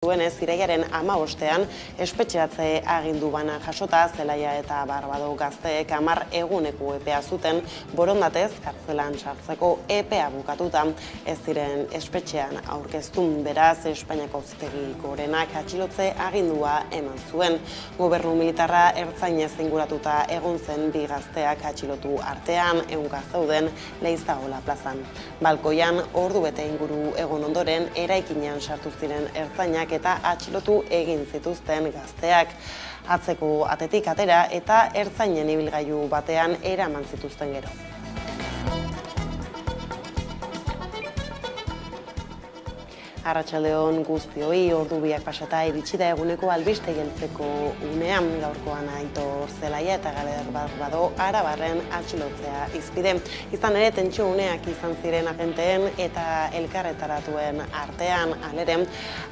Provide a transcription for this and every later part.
Duenez, irailaren 15ean espetxeratze agindu bana jasota Zelaia eta Barbado gazteek 10 eguneko epea zuten borondatez kartzelan sartzeko epea bukatuta ez ziren espetxean aurkeztun. Beraz, Espainiako Auzitegi Gorenak atxilotze agindua eman zuen. Gobernu militarra ertzainez inguratuta egon zen bi gazteak atxilotu artean ehunka zeuden Leizaola plazan. Balkoian ordu bete inguru egon ondoren eraikinean sartu ziren ertzainak eta atxilotu egin zituzten gazteak. Atzeko atetik atera eta ertzainen ibilgailu batean eraman zituzten gero. Arratsaldeon guztioi, ordu biak pasata iritsi da eguneko albiste heltzeko unean. Gaurkoan Aitor Zelaia eta Galer Barbado Arabarren atxilotzea izpide. Izan ere, tentsio uneak izan ziren agenteen eta elkarretaratuen artean, halere,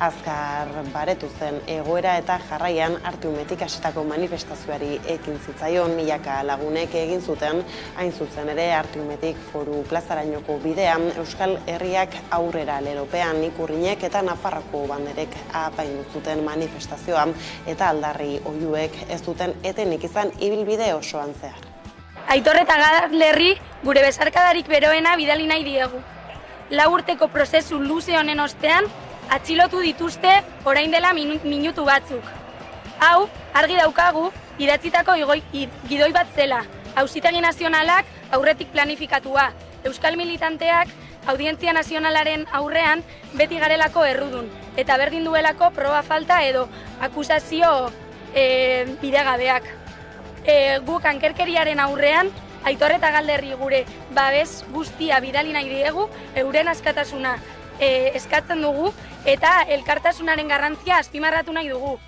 azkar baretu zen egoera eta jarraian Artiumetik hasitako manifestazioari ekin zitzaion. Milaka lagunek egin zuten, hain zuzen ere, Artiumetik Foru plazarainoko bidean, Euskal Herriak aurrera lelopean ikurrinek eta Nafarroko banderek apaindu zuten manifestazioa eta aldarri oihuek ez duten etenik izan ibilbide osoan zehar. Aitor eta Galerri gure besarkadarik beroena bidali nahi diegu. 4 urteko prozesu luze honen ostean atxilotu dituzte orain dela minutu batzuk. Hau, argi daukagu, idatzitako gidoi bat zela, Auzitegi Nazionalak aurretik planifikatua, Euskal militanteak Audientzia Nazionalaren aurrean beti garelako errudun, eta berdin duelako proba falta edo akusazio bidegabeak. Guk ankerkeriaren aurrean, Aitor eta Galerri gure babes guztia bidali nahi diegu, euren askatasuna eskatzen dugu, eta elkartasunaren garrantzia azpimarratu nahi dugu.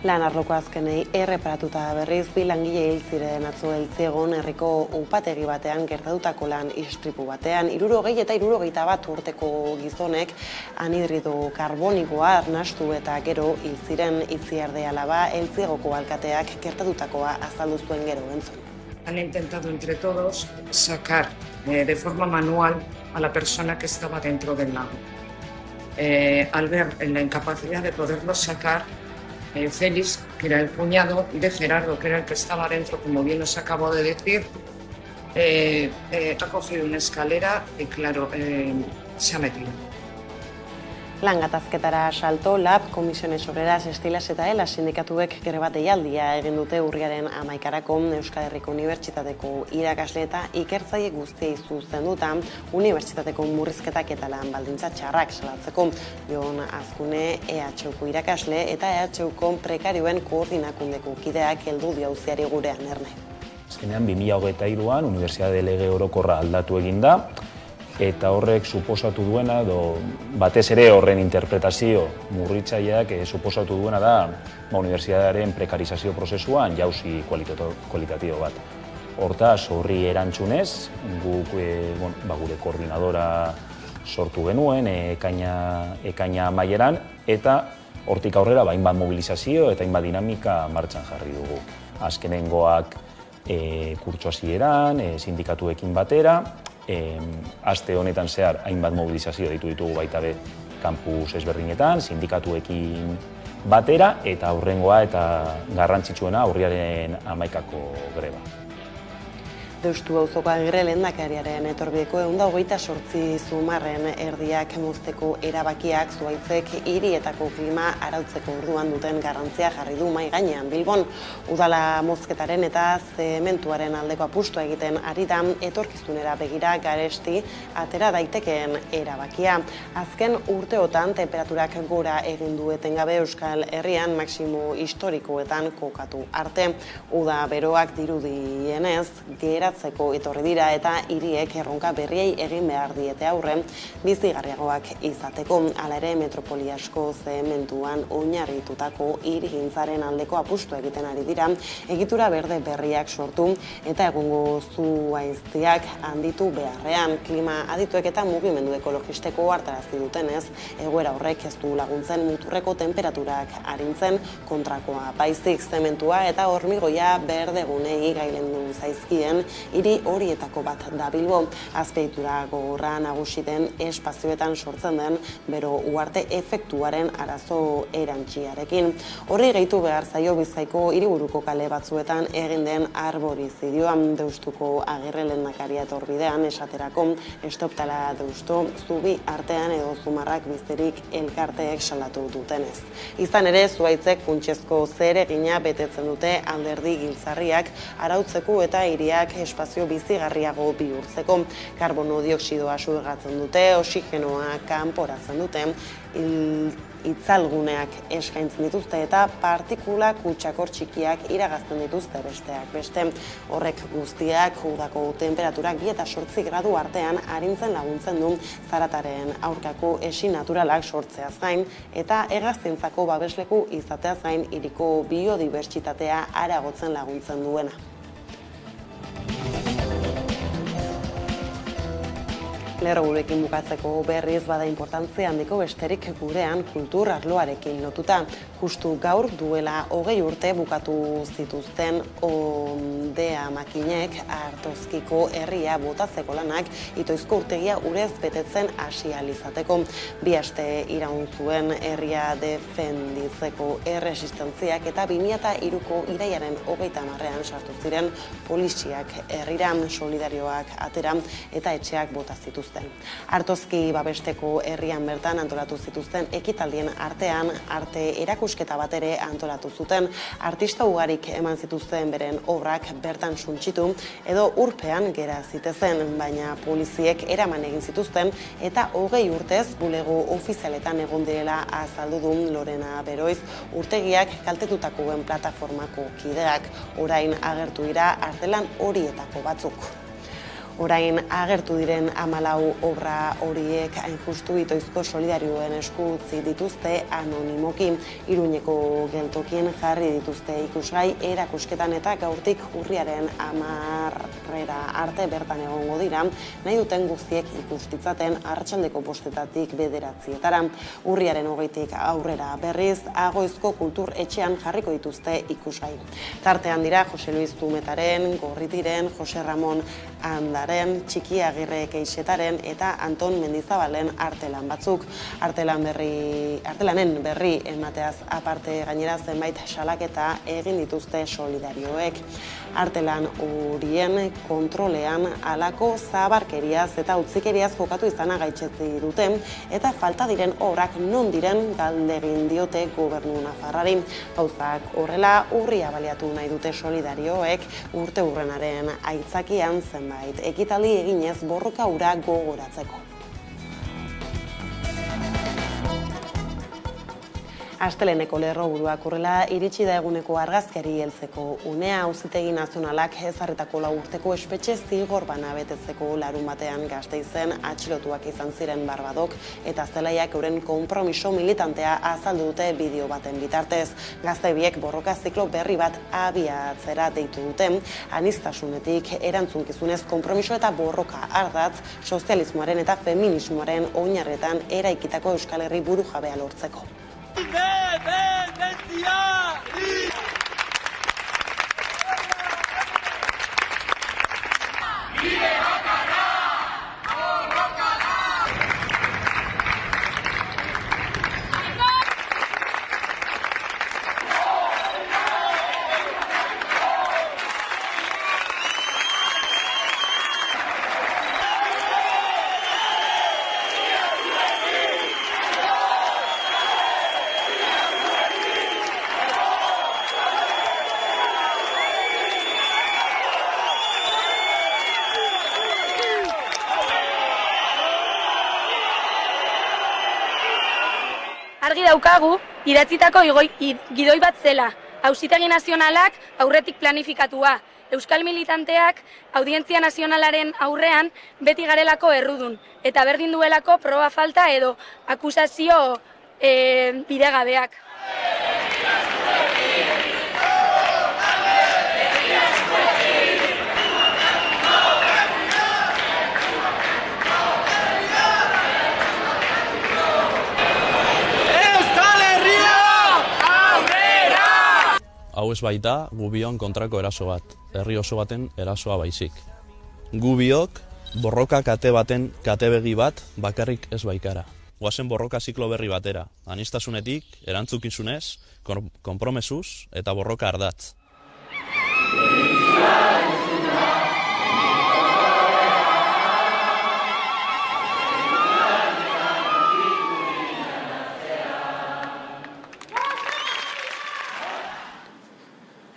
Lan arloko azkenei erreparatuta berriz bi langile hil ziren atzo Eltzegon herriko upategi batean gertatutako lan istripu batean. 60 eta 61 urteko gizonek anhidrido karbonikoa arnastu eta gero hil ziren. Itziarde Alaba Eltzegoko alkateak gertatutakoa azaldu zuen gero entzun. Han intentado entre todos sacar de forma manual a la persona que estaba dentro del lago. Al ver la incapacidad de poderlo sacar, Félix, que era el cuñado de Gerardo, que era el que estaba dentro, como bien os acabo de decir, ha cogido una escalera y, claro, se ha metido. Lan gatazketara salto, LAB, Komisiones Obreras, Estilas eta ELA sindikatuek greba deialdia egin dute urriaren 11-arako Euskal Herriko Unibertsitateko irakasle eta ikertzaile guztiei zuzenduta unibertsitateko murrizketak eta lan baldintza txarrak salatzeko. Jon Azkune, EHUko irakasle eta EHUko prekarioen koordinakundeko kideak heldu dio auziari gurean erne. Azkenean 2023an Unibertsitate Lege Orokorra aldatu egin da, eta horrek suposatu duena, batez ere horren interpretazio murritzaileak suposatu duena da unibertsitatearen prekarizazio prozesuan jauzi kualitatibo bat. Hortaz, horri erantzunez, guk gure koordinadora sortu genuen ekaina amaieran, eta hortik aurrera hainbat mobilizazio eta hainbat dinamika martxan jarri dugu. Azkenengoak kurtso hasieran, sindikatuekin batera, aste honetan zehar hainbat mobilizazio ditugu baita be kampus ezberdinetan, sindikatuekin batera, eta aurrengoa eta garrantzitsuena urriaren 11ako greba. Deustu auzoko Agirre lehendakariaren etorbideko 128 zumarren erdiak mozteko erabakiak Zuhaitzek hirietako klima arautzeko orduan duten garrantzia jarri du mahai gainean. Bilbon udala mozketaren eta zementuaren aldeko apustua egiten ari da etorkizunera begira garesti atera daitekeen erabakia. Azken urteotan temperaturak gora egin du etengabe Euskal Herrian maximo historikoetan kokatu arte. Uda beroak dirudienez geratzeko etorri dira eta hiriek erronka berriei egin behar diete aurren bizigarriagoak izateko. Hala ere, metropoli asko zementuan oinarritutako hirigintzaren aldeko apustu egiten ari dira, egitura berde berriak sortu eta egungo zuhaiztiak handitu beharrean. Klima adituek eta mugimendu ekologisteko hartarazi dutenez, egoera horrek ez du laguntzen muturreko temperaturak arintzen, kontrakoa baizik zementua eta hormigoia berdegunei gailendu zaizkien hiri horietako bat da Bilbo. Azpiegitura gogorra nagusi den espazioetan sortzen den bero uharte efektuaren arazo erantziarekin. Horri gehitu behar zaio Bizkaiko hiriburuko kale batzuetan egin den arborizidioan. Deustuko Agirre lehendakaria etorbidean esaterako estoptala Deustu zubi artean edo zumarrak bizterik elkarteek salatu dutenez. Izan ere, zuhaitzek funtsezko zeregina betetzen dute alderdi giltzarriak arautzeko eta hiriak espazio bizigarriago bihurtzeko. Karbono dioxidoa xurgatzen dute, oxigenoa kanporatzen dute, itzalguneak eskaintzen dituzte eta partikula kutsakor txikiak iragazten dituzte besteak beste. Horrek guztiak udako temperaturak 2 eta 8 gradu artean arintzen laguntzen du zarataren aurkako esi naturalak sortzeaz gain eta hegaztientzako babesleku izateaz gain hiriko biodibertsitatea areagotzen laguntzen duena. Lerroburuekin bukatzeko berriz bada inportantzia handiko besterik gurean kultur arloarekin lotuta. Justu gaur duela 20 urte bukatu zituzten Ondea makinek Artozkiko herria botatzeko lanak Itoizko urtegia urez betetzen hasi ahal izateko. 2 aste iraun zuen herria defenditzeko erresistentziak eta 2003ko irailaren 30ean sartu ziren poliziak herrira, solidarioak atera eta etxeak bota zituzten. Artozki babesteko herrian bertan antolatu zituzten ekitaldien artean arte erakusketa bat ere antolatu zuten. Artista ugarik eman zituzten beren obrak bertan suntsitu edo urpean gera zitezen, baina poliziek eraman egin zituzten eta 20 urtez bulego ofizialetan egon direla azaldu du Lorena Beroiz, urtegiak kaltetutakoen plataformako kideak. Orain agertu dira artelan horietako batzuk. Orain agertu diren 14 obra horiek hain justu Itoizko solidarioen esku utzi dituzte anonimoki. Iruñeko geltokien jarri dituzte ikusgai erakusketan eta gaurtik urriaren 10 arte bertan egongo dira, nahi duten guztiek ikustitzaten arratsaldeko 5-etatik 9-etara. Urriaren 20tik aurrera berriz Agoizko kultur etxean jarriko dituzte ikusgai. Tartean dira Jose Luis Zumetaren, Gorritiren, Jose Ramon Andaren, Txiki Agirre Keixetaren eta Anton Mendizabalen artelan batzuk. Artelanen berri emateaz aparte gainera zenbait salaketa egin dituzte solidarioek. Artelan horien kontrolean halako zabarkeriaz eta utzikeriaz jokatu izana gaitzetsi dute eta falta diren obrak non diren galdegin diote gobernu nafarrari. Gauzak horrela urria baliatu nahi dute solidarioek urteurrenaren aitzakian zenbait ekitaldi eginez borroka hura gogoratzeko. Asteleneko lerroburuak horrela iritsi da eguneko argazkiari heltzeko unea. Auzitegi Nazionalak ezarritako 4 urteko espetxe zigor bana betetzeko larunbatean Gasteizen atxilotuak izan ziren Barbadok eta zelaiak euren konpromiso militantea azaldu dute bideo baten bitartez. Gazte biek borroka ziklo berri bat abiatzera deitu dute, aniztasunetik erantzunkizunez konpromiso eta borroka ardatz, sozialismoaren eta feminismoaren oinarretan eraikitako Euskal Herri burujabea lortzeko. Argi daukagu, idatzitako gidoi bat zela, Auzitegi Nazionalak aurretik planifikatua, Euskal militanteak Audientzia Nazionalaren aurrean beti garelako errudun, eta berdin duelako proba falta edo akusazio bidegabeak. Hau ez baita gubion kontrako eraso bat, herri oso baten erasoa baizik. gu biok borroka kate baten katebegi bat bakarrik ez baikara. Goazen borroka ziklo berri batera. Aniztasunetik, erantzukizunez, konpromesuz eta borroka ardatz.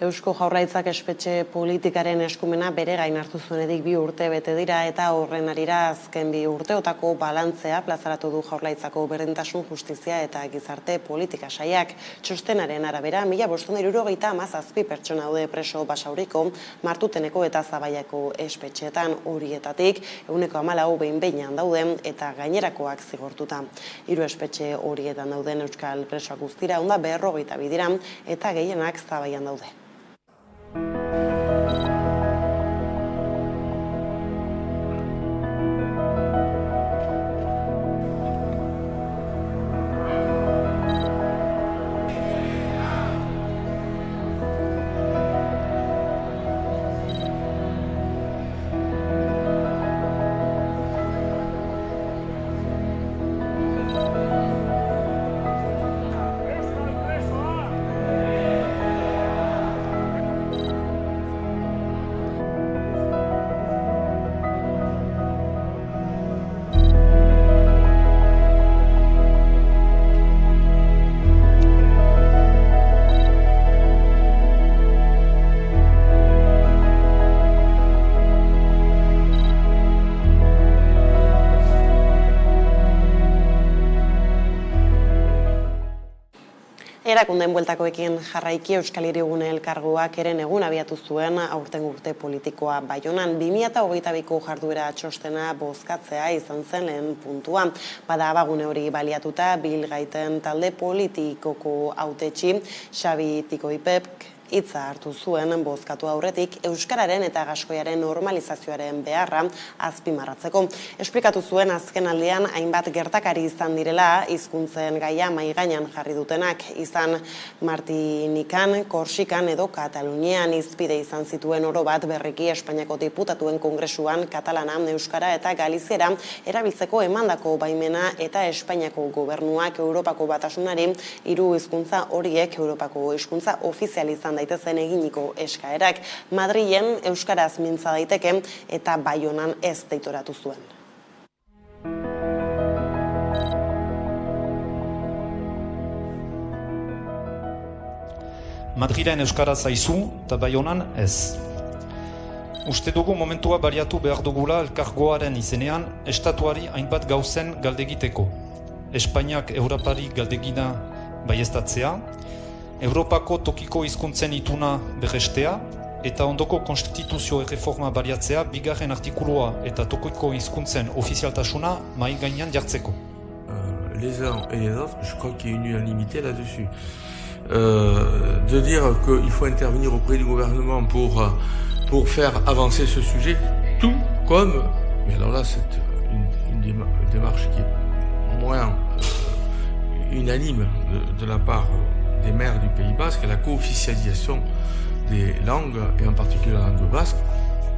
Eusko Jaurlaritzak espetxe politikaren eskumena bere gain hartu zuenetik 2 urte bete dira eta horren harira azken 2 urteotako balantzea plazaratu du Jaurlaritzako berdintasun, justizia eta gizarte politika sailak. Txostenaren arabera, 1577 pertsona daude preso Basauriko, Martuteneko eta Zabaiako espetxeetan, horietatik 14 behin-behinean daude eta gainerakoak zigortuta. 3 espetxe horietan dauden euskal presoak guztira 152 dira eta gehienak Zabaian daude. Erakundeen bueltakoekin jarraiki Euskal Hirigune Elkargoak eren egun abiatu zuen aurten urte politikoa Baionan. 2022ko jarduera txostena bozkatzea izan zen lehen puntua. Bada abagune hori baliatuta Bilgaiten talde politikoko hautetsi Xabi Tikoipek hitza hartu zuen bozkatu aurretik euskararen eta gaskoiaren normalizazioaren beharra azpimarratzeko. Esplikatu zuen azken aldian hainbat gertakari izan direla hizkuntzen gaia mahai gainean jarri dutenak, izan Martinikan, Korsikan edo Katalunian hizpide izan zituen oro bat berriki Espainiako diputatuen kongresuan katalana, euskara eta galiziera erabiltzeko emandako baimena eta Espainiako gobernuak Europako Batasunari 3 hizkuntza horiek Europako hizkuntza ofizial izan daitezen eginiko eskaerak. Madrilen euskaraz mintza daiteke eta Baionan ez deitoratu zuen. Madrilen euskaraz zaizu eta Baionan ez. Uste dugu momentua baliatu behar dugula elkargoaren izenean estatuari hainbat gauzen galdegiteko. Espainiak Europari galdegina baieztatzea, Europako tokiko hizkuntzen ituna berrestea eta ondoko konstituzio erreforma baliatzea 2. artikulua eta tokiko hizkuntzen ofizialtasuna mahai gainean jartzeko. Les uns et les autres, je crois qu'il y a une unanimité là-dessus. De dire qu'il faut intervenir auprès du gouvernement pour faire avancer ce sujet, tout comme, mais alors là c'est une démarche qui est moins unanime de la part des maires du Pays Basque, la co-officialisation des langues, et en particulier la langue basque,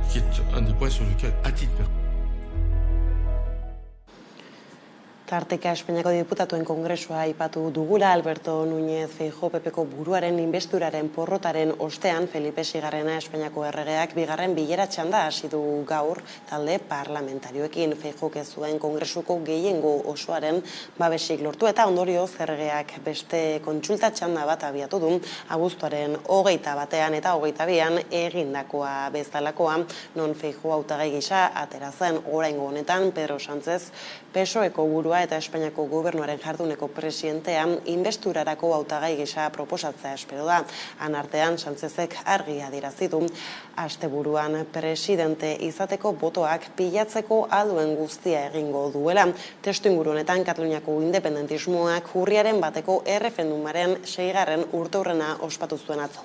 qui est un des points sur lesquels, à titre Tarteka Espainiako diputatuen kongresua aipatu dugula. Alberto Núñez Feijóo PPko buruaren inbesturaren porrotaren ostean Felipe VI Espainiako erregeak 2. bilera txanda hasi du gaur talde parlamentarioekin. Feijóok ez zuen kongresuko gehiengo osoaren babesik lortu eta ondorioz erregeak beste kontsulta txanda bat abiatu du abuztuaren 21 eta 22 egindakoa bezalakoa, non Feijóo hautagai gisa atera zen. Oraingo honetan Pedro Sánchez PSOEko burua eta Espainiako gobernuaren jarduneko presidentea inbesturarako hautagai gisa proposatzea espero da. Han artean Sánchezek argi adierazi du asteburuan presidente izateko botoak pilatzeko alduen guztia egingo duela. Testuinguru honetan Kataluniako independentismoak urriaren 1 erreferendumaren 6. urteurrena ospatu zuen atzo.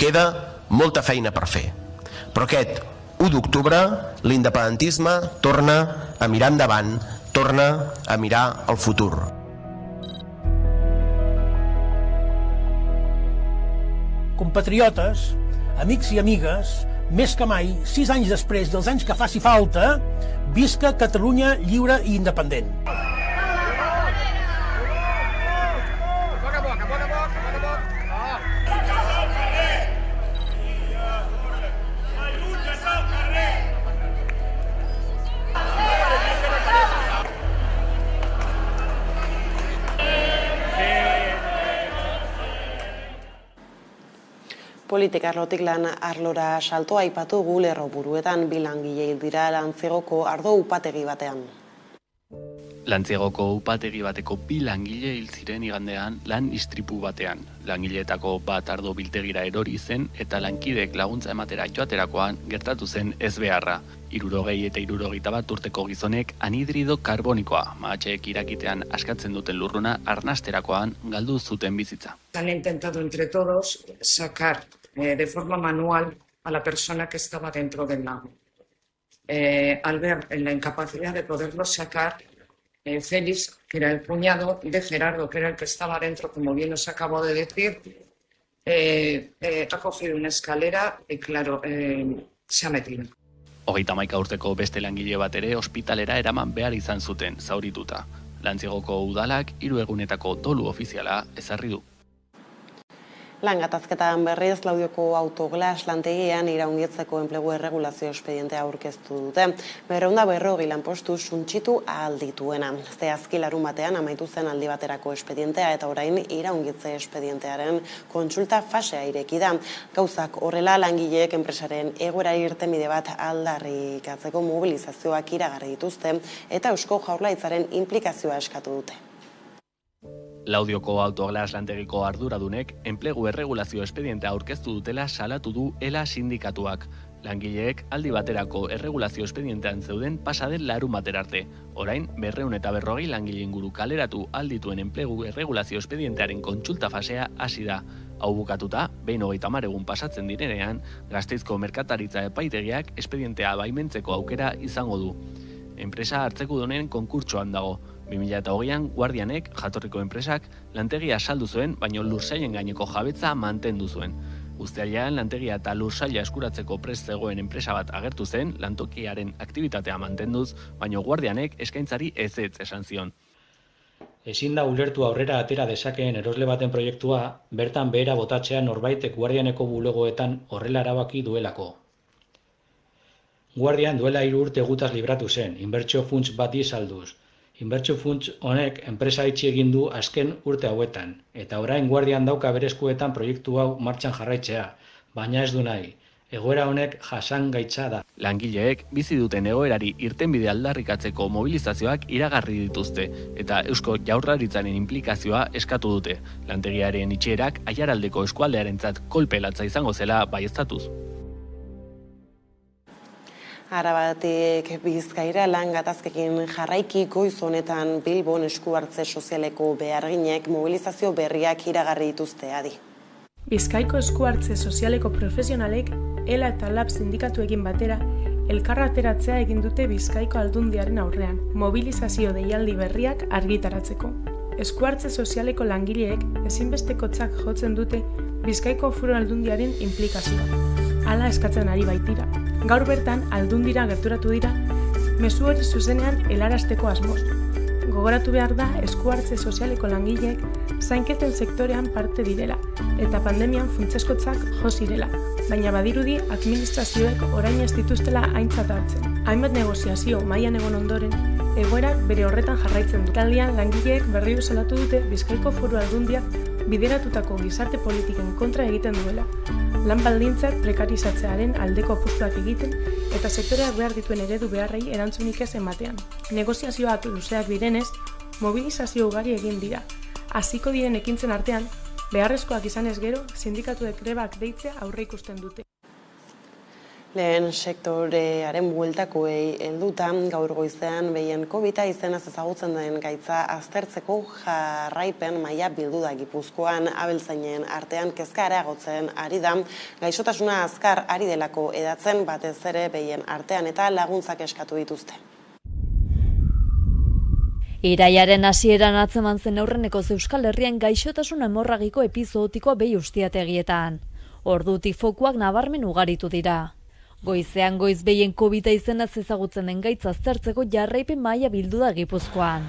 Queda molta feina per fer, però aquest 1 d'octubre l'independentisme torna a mirar endavant, torna a mirar el futur. Compatriotes, amics i amigues, més que mai, 6 anys després dels anys que faci falta, visca Catalunya lliure i independent. Politika arlotik lan arlora saltoa aipatu gu Lerroburuetan 2 langile hil dira Lantzigoko ardo upategi batean. Lantzigoko upategi bateko 2 langile hil ziren igandean lan istripu batean. Langileetako bat ardo biltegira erori zen eta lankidek laguntza ematera joaterakoan gertatu zen ezbeharra. 60 eta 61 urteko gizonek anhidrido karbonikoa, mahatxeek irakitean askatzen duten lurruna arnasterakoan galdu zuten bizitza. Han intentado entre todos sacar de forma manual a la persona que estaba dentro del lago. Al ver la incapacidad de poderlo sacar, Félix, que era el cuñado de Gerardo, que era el que estaba dentro, como bien os acabo de decir, ha cogido una escalera y, claro, se ha metido. 31 urteko beste langile bat ere ospitalera eraman behar izan zuten, zaurituta. Lantzigoko udalak 3 egunetako dolu ofiziala ezarri du. Lan gatazketan berriz, Laudioko autoglas lantegian iraungitzeko enplegu erregulazio espedientea aurkeztu dute. 240 lanpostu suntsitu ahal dituena. Zehazki larun batean amaitu zen aldi baterako espedientea eta orain iraungitze espedientearen kontsulta fasea ireki da. Gauzak horrela langileek enpresaren egoera irtenbide bat aldarrikatzeko mobilizazioak iragarri dituzte eta Eusko Jaurlaritzaren inplikazioa eskatu dute. Laudioko autoglas lantegiko arduradunek enplegu erregulazio espedientea aurkeztu dutela salatu du ELA sindikatuak. Langileek aldi baterako erregulazio espedientean zeuden pasaden larun batera arte. Orain, 240 langile inguru kaleratu aldituen enplegu erregulazio espedientearen kontsulta fasea hasi da. Hau bukatuta, 30 egun pasatzen direnean, Gasteizko merkataritza epaitegiak espedientea baimentzeko aukera izango du. Enpresa hartzekodunen konkurtsoan dago. 2020an Guardianek, jatorriko enpresak, lantegia saldu zuen, baino lursailen gaineko jabetza mantendu zuen. Uztailean lantegia eta lursaila eskuratzeko prest zegoen enpresa bat agertu zen, lantokiaren aktibitatea mantenduz, baino Guardianek eskaintzari ezetz esan zion. Ezin da ulertu aurrera atera dezakeen erosle baten proiektua, bertan behera botatzea norbaitek Guardianeko bulegoetan horrela erabaki duelako. Guardian duela 3 urte gutaz libratu zen, inbertsio funts bati salduz. Inbertsio funts honek enpresa itxi egin du azken urte hauetan, eta orain Guardian dauka berezkuetan proiektu hau martxan jarraitzea, baina ez du nahi. Egoera honek jasangaitza da. Langileek bizi duten egoerari irtenbide aldarrikatzeko mobilizazioak iragarri dituzte, eta Eusko Jaurlaritzaren inplikazioa eskatu dute. Lantegiaren itxierak Aiaraldeko eskualdearentzat kolpe latza izango zela baieztatuz. Arabatik Bizkaira lan gatazkekin jarraiki goiz honetan Bilbon esku hartze sozialeko beharginek mobilizazio berriak iragarri dituzte adi. Bizkaiko esku hartze sozialeko profesionalek ELA eta LAB sindikatuekin batera elkarrateratzea egin dute Bizkaiko Aldundiaren aurrean, mobilizazio deialdi berriak argitaratzeko. Esku hartze sozialeko langileek ezinbestekotzat jotzen dute Bizkaiko Foru Aldundiaren inplikazioa. Hala eskatzen ari baitira. Gaur bertan Aldundira gerturatu dira, mezu hori zuzenean helarazteko asmoz. Gogoratu behar da esku hartze sozialeko langileek zainketen sektorean parte direla eta pandemian funtseskotzak jo zirela, baina badirudi administrazioek orain ez dituztela aintzat hartzen. Hainbat negoziazio mailan egon ondoren, egoerak bere horretan jarraitzen du. Taldean langileek berriro salatu dute Bizkaiko Foru Aldundiak bideratutako gizarte politiken kontra egiten duela. Lan baldintzak prekarizatzearen aldeko apustuak egiten eta sektoreak behar dituen eredu beharrei erantzunik ez ematean. Negoziazioak luzeak direnez, mobilizazio ugari egin dira. Hasiko diren ekintzen artean, beharrezkoak izanez gero, sindikatuek grebak deitzea aurre ikusten dute. Lehen sektorearen bueltakoei heldutan gaur goizean behien COVID-a izenaz ezagutzen den gaitza aztertzeko jarraipen maila bildu da Gipuzkoan. Abeltzainen artean kezka areagotzen ari da, gaixotasuna azkar ari delako edatzen batez ere behien artean eta laguntzak eskatu dituzte. Iraiaren hasieran atzeman zen aurreneko Euskal Herrian gaixotasun hemorragiko epizootikoa behi ustiategietan. Ordutik fokuak nabarmen ugaritu dira. Goizean goiz behien COVID-a izenaz ezagutzen den gaitza aztertzeko jarraipen maila bildu da Gipuzkoan.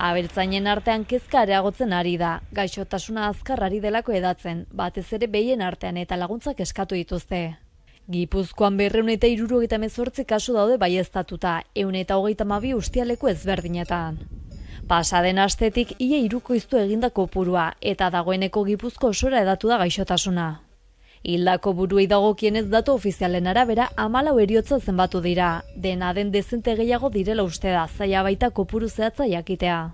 Abeltzainen artean kezka areagotzen ari da, gaixotasuna azkar ari delako edatzen, batez ere behien artean eta laguntzak eskatu dituzte. Gipuzkoan 278 kasu daude baieztatuta, 122 ustialeku ezberdinetan. Pasaden astetik ia hirukoiztu egindako kopurua eta dagoeneko Gipuzko osora edatu da gaixotasuna. Hildako buruei dagokienez datu ofizialen arabera 14 heriotza zenbatu dira, dena den dezente gehiago direla uste da, zaila baita kopuru zehatza jakitea.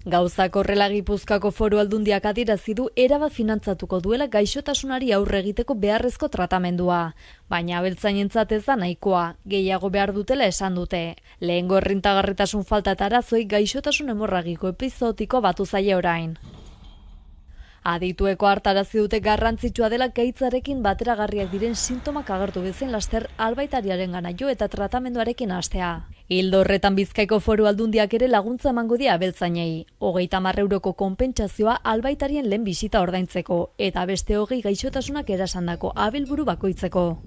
Gauzak horrela Gipuzkoako Foru Aldundiak adierazi du erabat finantzatuko duela gaixotasunari aurre egiteko beharrezko tratamendua, baina abeltzainentzat ez da nahikoa, gehiago behar dutela esan dute. Lehengo errentagarritasun falta eta arazoei gaixotasun hemorragiko epizootikoa batu zaie orain. Aditueko hartarazi dute garrantzitsua dela gaitzarekin bateragarriak diren sintomak agertu bezain laster albaitariarengana jo eta tratamenduarekin hastea. Ildo horretan Bizkaiko Foru Aldundiak ere laguntza emango die abeltzainei, 30 euroko konpentsazioa albaitarien lehen bisita ordaintzeko eta beste 20 gaixotasunak erasandako abelburu bakoitzeko.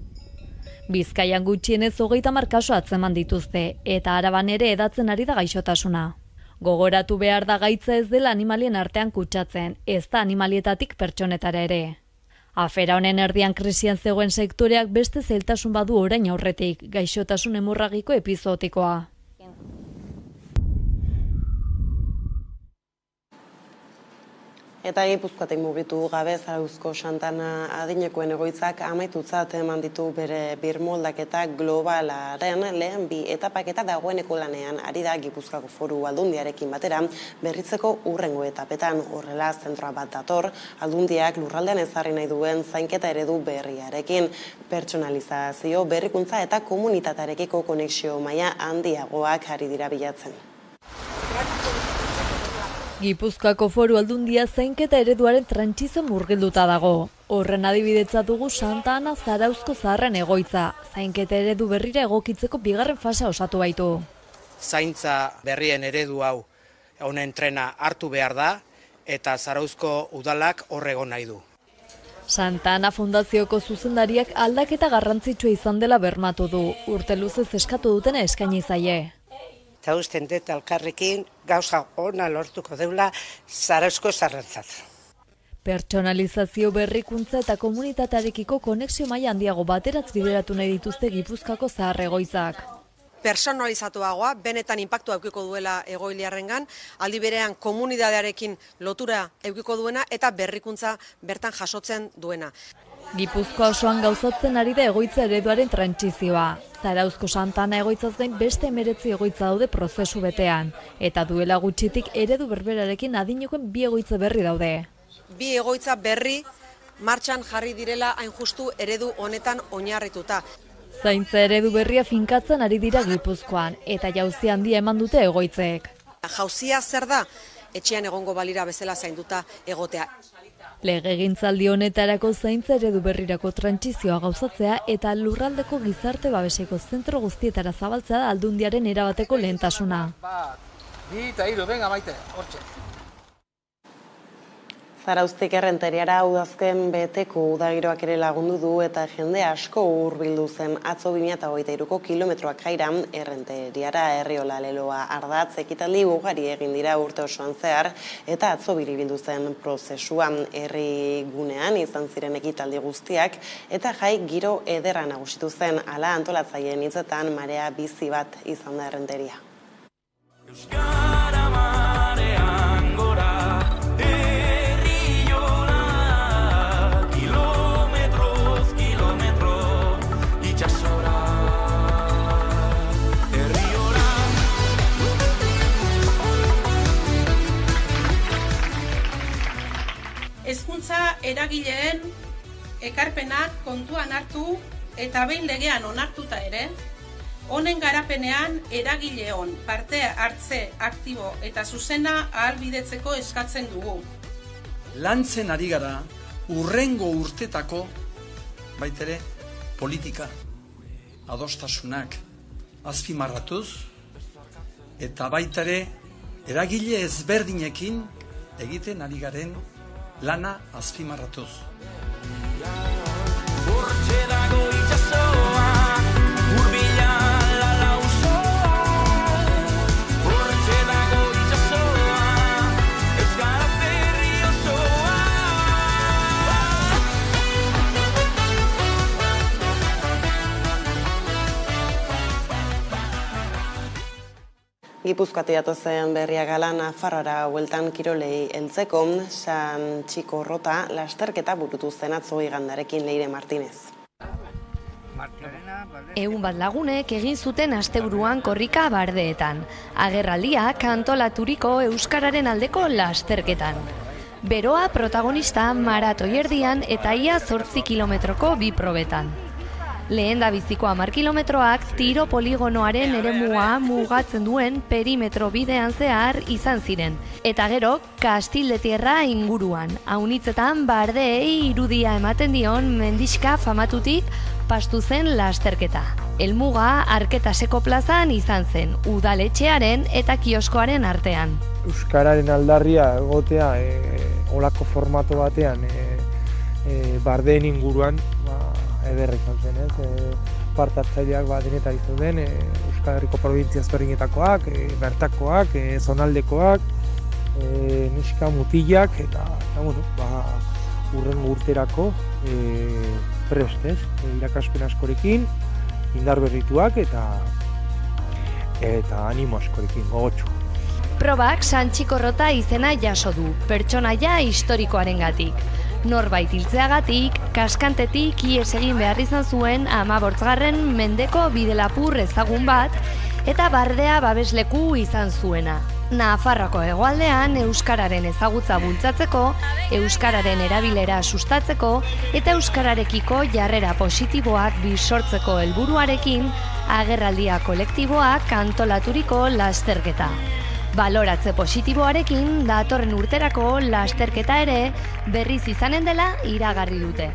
Bizkaian gutxienez 30 kasu atzeman dituzte eta Araban ere edatzen ari da gaixotasuna. Gogoratu behar da gaitza ez dela animalien artean kutsatzen, ez da animalietatik pertsonetara ere. Afera honen erdian krisian zegoen sektoreak beste zailtasun badu orain aurretik, gaixotasun hemorragiko epizootikoa. Eta Gipuzkoatik mugitu gabe Zarauzko Santana adinekoen egoitzak amaitutzat eman ditu bere birmoldaketa globalaren lehen bi etapaketa dagoeneko lanean ari da Gipuzkoako Foru Aldundiarekin batera berritzeko hurrengo etapetan. Horrela zentroa bat dator Aldundiak lurraldean ezarri nahi duen zainketa eredu berriarekin, pertsonalizazio, berrikuntza eta komunitatearekiko konexio maila handiagoak ari dira bilatzen. Gipuzkoako Foru Aldundia zainketa ereduaren trantsizio murgilduta dago. Horren adibidetza dugu Santa Ana Zarauzko zaharren egoitza, zainketa eredu berrira egokitzeko bigarren fasa osatu baitu. Zaintza berrien eredu hau honen trena hartu behar da eta Zarauzko udalak horrego nahi du. Santa Ana Fundazioko zuzendariak aldaketa garrantzitsua izan dela bermatu du, urte luzez eskatu dutena eskaini zaie. Eta usten dut alkarrekin gauza ona lortuko deula Zarauzko zaharrentzat. Pertsonalizazio, berrikuntza eta komunitatearekiko konexio maila handiago bateratz bideratu nahi dituzte Gipuzkoako zahar egoitzak. Personalizatuagoa, benetan inpaktua eukiko duela egoiliarrengan, aldi berean komunitatearekin lotura eukiko duena eta berrikuntza bertan jasotzen duena. Gipuzkoa osoan gauzatzen ari da egoitza ereduaren trantsizioa. Zarauzko Santana egoitzaz gain beste 19 egoitza daude prozesu betean, eta duela gutxitik eredu berberarekin adinekoen 2 egoitza berri daude. 2 egoitza berri martxan jarri direla hain justu eredu honetan oinarrituta. Zaintza eredu berria finkatzen ari dira Gipuzkoan, eta jauzi handia eman dute egoitzek. Jauzia zer da? Etxean egongo balira bezala zainduta egotea. Legegintzaldi honetarako zaintza eredu berrirako trantsizioa gauzatzea eta lurraldeko gizarte babeseko zentro guztietara zabaltzea da Aldundiaren erabateko lehentasuna. 2 eta 3, venga Maite, hortxe. Zarauztik errenteriara udazken beteko udagiroak ere lagundu du eta jende asko hurbildu zen atzo 2023ko kilometroak jaira errenteriara Herriola Leloa ardatz ekitaldi ugari egin dira urte osoan zehar eta atzo biribildu zen prozesuan herri gunean izan ziren ekitaldi guztiak eta jai giro ederra nagusitu zen hala antolatzaileen hitzetan marea bizi bat izan da errenteria. Hezkuntza eragileen ekarpenak kontuan hartu eta behin legean onartuta ere, honen garapenean eragileon parte hartze aktibo eta zuzena ahalbidetzeko eskatzen dugu. Lantzen ari gara urrengo urtetako baitere politika adostasunak azpimarratuz eta baitare eragile ezberdinekin egiten ari garen lana azpimarratuz. Gipuzkoatik datozen berriak hala Nafarroara bueltan kirolei heltzeko San Txikorrota lasterketa burutu zen atzo igandarekin Leire Martinez. 100 lagunek egin zuten asteburuan korrika bardeetan. Agerraldiak antolaturiko euskararen aldeko lasterketan. Beroa protagonista maratoi erdian eta ia 8 kilometroko bi probetan. Lehen da biziko 10 kilometroak tiro poligonoaren eremua mugatzen duen perimetro bidean zehar izan ziren. Eta gero, Kastildetierra inguruan. Aunitzetan bardeei irudia ematen dion mendixka famatutik pastu zen lasterketa. Helmuga Arketaseko plazan izan zen, udaletxearen eta kioskoaren artean. Euskararen aldarria egotea olako formato batean bardeen inguruan ederra izan zen, parte hartzaileak denetan izan den, Euskal Herriko provintzia ezberdinetakoak, bertakoak, zonaldekoak, neska mutilak eta hurrengo urterako prest, irakaspen askorekin, indar berrituak eta animo askorekin, gogotsu. Probak San Txikorrota izena jaso du, pertsonaia historikoarengatik. Norbait hiltzeagatik, kaskantetik ihes egin behar izan zuen 15. mendeko bidelapur ezagun bat eta bardea babesleku izan zuena. Nafarroako hegoaldean euskararen ezagutza bultzatzeko, euskararen erabilera sustatzeko eta euskararekiko jarrera positiboak bisortzeko helburuarekin agerraldia kolektiboak antolaturiko lasterketa. Baloratze positiboarekin datorren urterako lasterketa ere berriz izanen dela iragarri dute.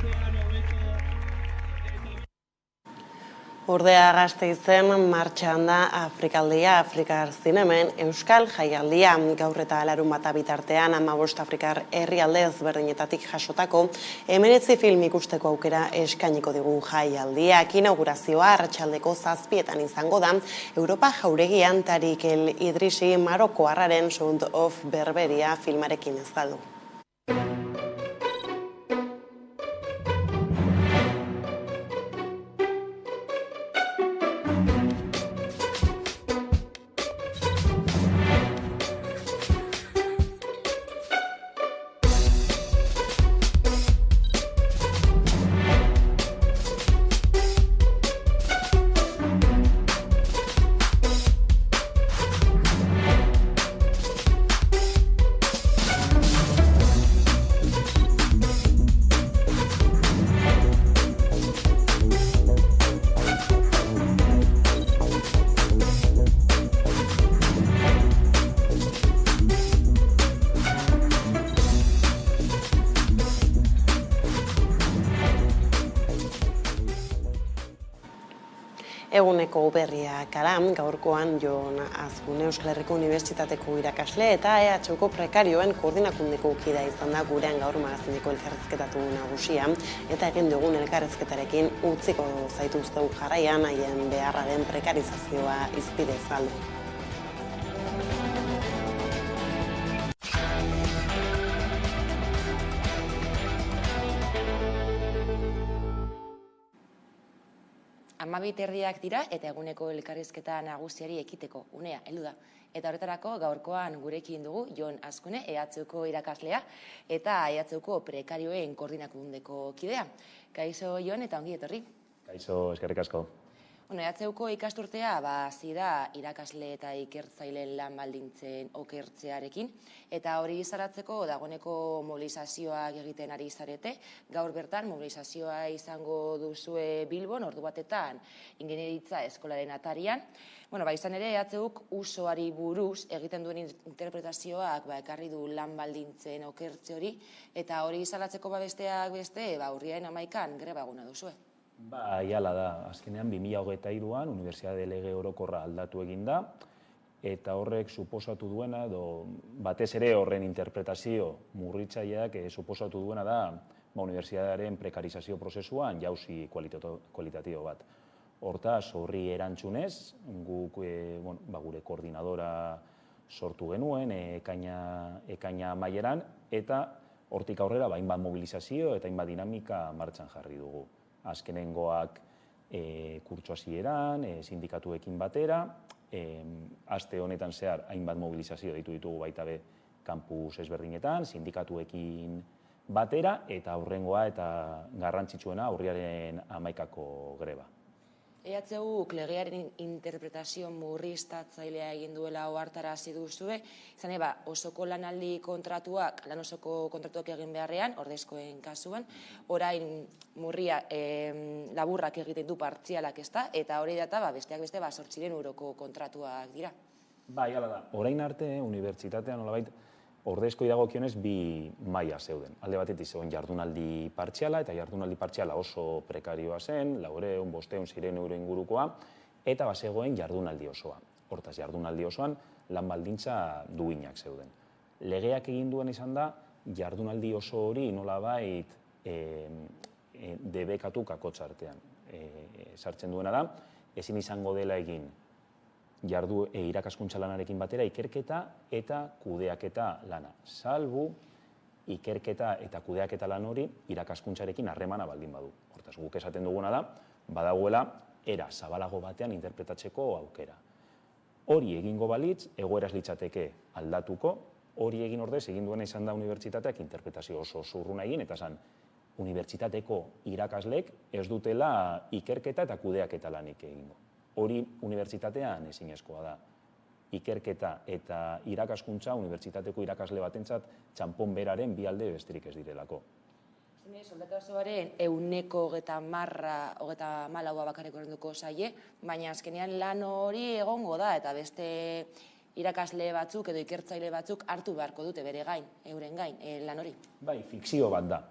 Ordea Gasteizen martxan da Afrikaldia, Afrikar zinemen Euskal Jaialdia. Gaur eta larunbata bitartean 15 Afrikar herrialde ezberdinetatik jasotako 19 film ikusteko aukera eskainiko digu jaialdiak. Inaugurazioa arratsaldeko 7:00 izango da Europa jauregian Tarik El Idrisi marokoarraren Sound of Berberia filmarekin ezaldu. Eguneko berriak gaurkoan Jon Azkune Euskal Herriko Unibertsitateko irakasle eta EHko prekarioen koordinakundeko kidea izan da gurean gaur magazineko elkarrizketatu nagusia eta egin dugun elkarrizketarekin utziko zaituztegu jarraian haien beharraren prekarizazioa izpide zaldu. Amabiterriak dira eta eguneko elkarrizketa nagusiari ekiteko unea heldu da. Eta horretarako gaurkoan gurekin dugu Jon Azkune, EHko irakaslea eta EHko prekarioen koordinakundeko kidea. Kaixo Jon eta ongi etorri. Kaixo, eskerrik asko. EHUko ikasturtea hasi da irakasle eta ikertzaileen lan baldintzen okertzearekin, eta hori salatzeko dagoeneko mobilizazioak egiten ari zarete. Gaur bertan mobilizazioa izango duzue Bilbon, ordu batetan ingeniaritza eskolaren atarian. Izan ere, EHUk usoari buruz egiten duen interpretazioak ekarri du lan baldintzen okertze hori, eta hori salatzeko besteak beste, urriaren 11an greba eguna duzue. Iala da, azkenean 2023an Unibertsitate Lege Orokorra aldatu egin da, eta horrek suposatu duena, batez ere horren interpretazio murritzaileak suposatu duena da unibertsitatearen prekarizazio prozesuan jauzi kualitatibo bat. Hortaz, horri erantzunez, guk gure koordinadora sortu genuen, ekaina amaieran, eta hortik aurrera hainbat mobilizazio eta hainbat dinamika martxan jarri dugu. Azkenengoak kurtso hasieran, sindikatuekin batera, aste honetan zehar hainbat mobilizazio ditugu baita be kampus ezberdinetan, sindikatuekin batera, eta aurrengoa eta garrantzitsuena urriaren 11ako greba. EHUk legearen interpretazio murriztatzailea egin duela ohartarazi duzue, izan osoko lanaldi kontratuak, lan osoko kontratuak egin beharrean, ordezkoen kasuan, orain murria laburrak egiten du partzialak eta hori data besteak beste 800 euroko kontratuak dira. Hala da. Orain arte, unibertsitatean nolabait ordezkoi dagokionez bi maila zeuden. Alde batetik zegoen jardunaldi partziala, eta jardunaldi partziala oso prekarioa zen, 400, 500, 600 euro ingurukoa, eta bazegoen jardunaldi osoa. Hortaz, jardunaldi osoan lan baldintza duinak zeuden. Legeak egin duen izan da, jardunaldi oso hori nolabait debekatu kakotxa artean. Sartzen duena da, ezin izango dela egin irakaskuntza lanarekin batera ikerketa eta kudeaketa lana. Salbu, ikerketa eta kudeaketa lan hori irakaskuntzarekin harremana baldin badu. Hortaz, guk esaten duguna da, badagoela era zabalago batean interpretatzeko aukera. Hori egingo balitz, egoeraz litzateke aldatuko, hori egin ordez, egin duena izan da unibertsitateak interpretazio oso zurruna egin, eta zan, unibertsitateko irakaslek ez dutela ikerketa eta kudeaketa lanik egingo. Hori unibertsitatean ezinezkoa da. Ikerketa eta irakaskuntza unibertsitateko irakasle batentzat txanpon beraren bi alde besterik ez direlako. Soldata osoaren 130 bakarrik orduko zaie, baina azkenean lan hori egongo da, eta beste irakasle batzuk edo ikertzaile batzuk hartu beharko dute bere gain, euren gain, lan hori. Fikzio bat da.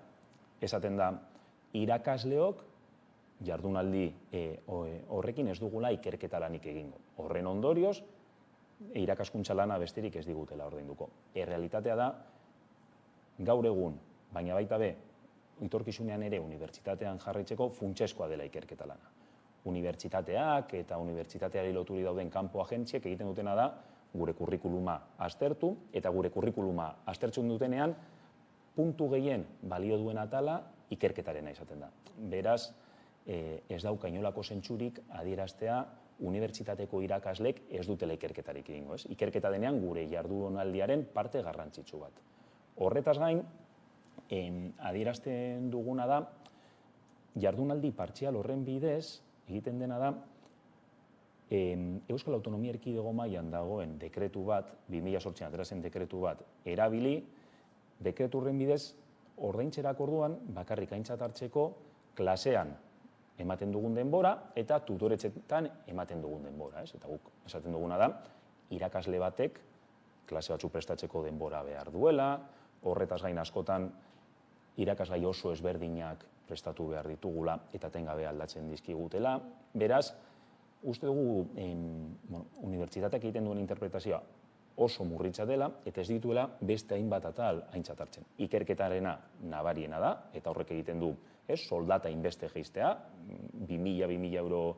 Esaten da, irakasleok jardunaldi horrekin ez dugula ikerketa lanik egingo. Horren ondorioz, irakaskuntza lana besterik ez digutela ordainduko. Errealitatea da, gaur egun, baina baita be, etorkizunean ere unibertsitatean jarraitzeko funtsezkoa dela ikerketa lana. Unibertsitateak eta unibertsitateari loturi dauden kanpo agentziek egiten dutena da gure kurrikuluma aztertu, eta gure kurrikuluma aztertzen dutenean puntu gehien balio duen atala ikerketarena izaten da. Beraz, ez dauka inolako zentzurik adieraztea unibertsitateko irakaslek ez dutela ikerketarik egingo. Ikerketa denean gure jardunaldiaren parte garrantzitsu bat. Horretaz gain, adierazten duguna da, jardunaldi partzial horren bidez, egiten dena da, Euskal Autonomia Erkidego mailan dagoen dekretu bat, 2008an atera zen dekretu bat, erabili, dekretu horren bidez, ordaintzerak orduan, bakarrik aintzat hartzeko, klasean ematen dugun denbora eta tutoretxetan ematen dugun denbora. Eta guk esaten duguna da, irakasle batek klase batzu prestatzeko denbora behar duela, horretaz gain askotan irakasgai oso ezberdinak prestatu behar ditugula eta tengabe aldatzen dizkigutela. Beraz, uste dugu unibertsitateak egiten duen interpretazioa oso murritza dela eta ez dituela beste hainbat atal aintzat hartzen. Ikerketarena nabariena da, eta horrek egiten du soldata inbeste geistea, 2.000 euro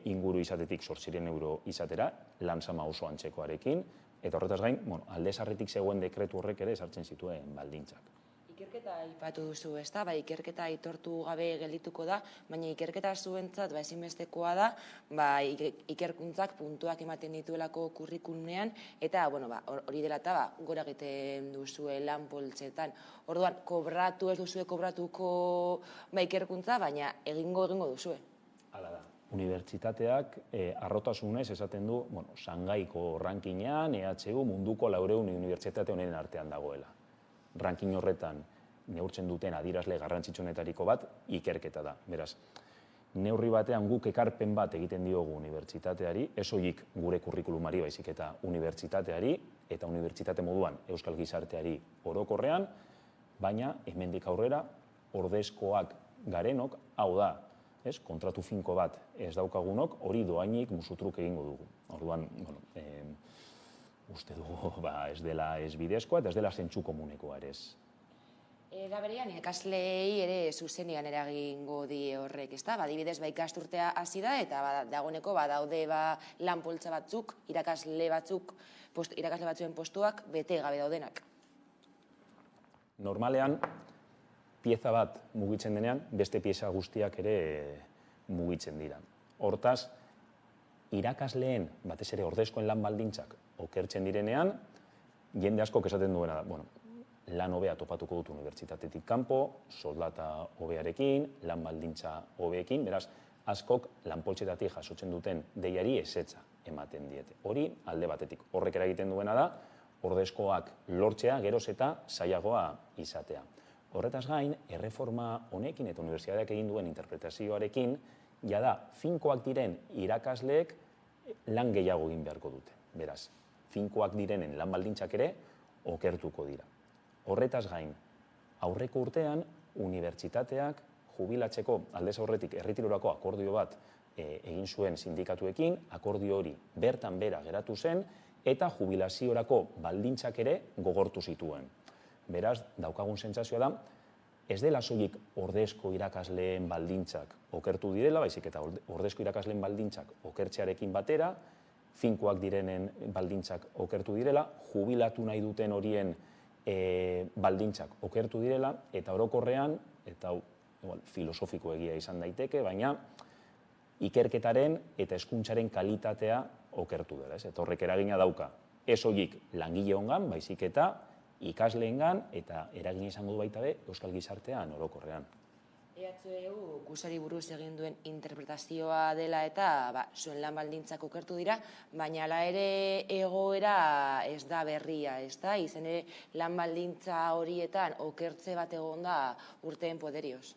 inguru izatetik 800 euro izatera, lanzama oso antzekoarekin, eta horretaz gain, alde sarritik zegoen dekretu horrek ere sartzen zituen baldintzak. Ikerketa aipatu duzu, ezta? Ikerketa aitortu gabe geldituko da, baina ikerketa zuentzat ezinbestekoa da, ikerkuntzak puntuak ematen dituelako kurrikulumean, eta hori dela eta gora egiten duzue lan poltsetan. Orduan, kobratu ez duzue kobratuko ikerkuntza, baina egingo duzue. Hala da. unibertsitateak harrotasunez esaten du, Shangaiko rankingean EHU munduko 400 unibertsitate honen artean dagoela. Ranking horretan neurtzen duten adierazle garrantzitsuenetariko bat ikerketa da. Beraz, neurri batean guk ekarpen bat egiten diogu unibertsitateari, ez soilik gure kurrikulumari baizik eta unibertsitateari eta unibertsitate moduan euskal gizarteari orokorrean, baina hemendik aurrera ordezkoak garenok, hau da, kontratu finko bat ez daukagunok, hori doainik musutruk egingo dugu. Orduan, uste dugu ez dela ez bidezkoa eta ez dela zentsu komunekoa ere ez. Era berean, ikasleei ere zuzenean eragingo die horrek, ezta? Adibidez, ikasturtea hasi da eta dagoeneko badaude lan poltsa batzuk, irakasle batzuen postuak bete gabe daudenak. Normalean, pieza bat mugitzen denean, beste pieza guztiak ere mugitzen dira. Hortaz, irakasleen, batez ere ordezkoen lan baldintzak okertzen direnean, jende askok esaten duena da, lan hobea topatuko dut unibertsitatetik kanpo, soldata hobearekin, lan baldintza hobeekin, beraz, askok lanpoltsetatik jasotzen duten deiari ezetza ematen diete. Hori alde batetik. Horrek eragiten duena da, ordezkoak lortzea geroz eta zailagoa izatea. Horretaz gain, erreforma honekin eta unibertsitateak egin duen interpretazioarekin, jada, finkoak diren irakasleek lan gehiago egin beharko dute. Beraz, finkoak direnen lan baldintzak ere okertuko dira. Horretaz gain, aurreko urtean, unibertsitateak jubilatzeko aldez aurretik erretirorako akordio bat egin zuen sindikatuekin, akordio hori bertan bera geratu zen, eta jubilaziorako baldintzak ere gogortu zituen. Beraz, daukagun sentsazioa da, ez dela soilik ordezko irakasleen baldintzak okertu direla, baizik eta ordezko irakasleen baldintzak okertzearekin batera, finkoak direnen baldintzak okertu direla, jubilatu nahi duten horien baldintzak okertu direla, eta orokorrean, eta filosofiko egia izan daiteke, baina ikerketaren eta hezkuntzaren kalitatea okertu dela. Eta horrek eragina dauka, ez soilik langile ongan, baizik eta ikasleengan eta eragina izango du baita be euskal gizartean orokorrean. EHU kursari buruz egin duen interpretazioa dela eta zuen lan baldintzak okertu dira, baina hala ere egoera ez da berria, ez da? Izen ere lan baldintza horietan okertze bat egon da urteen poderioz.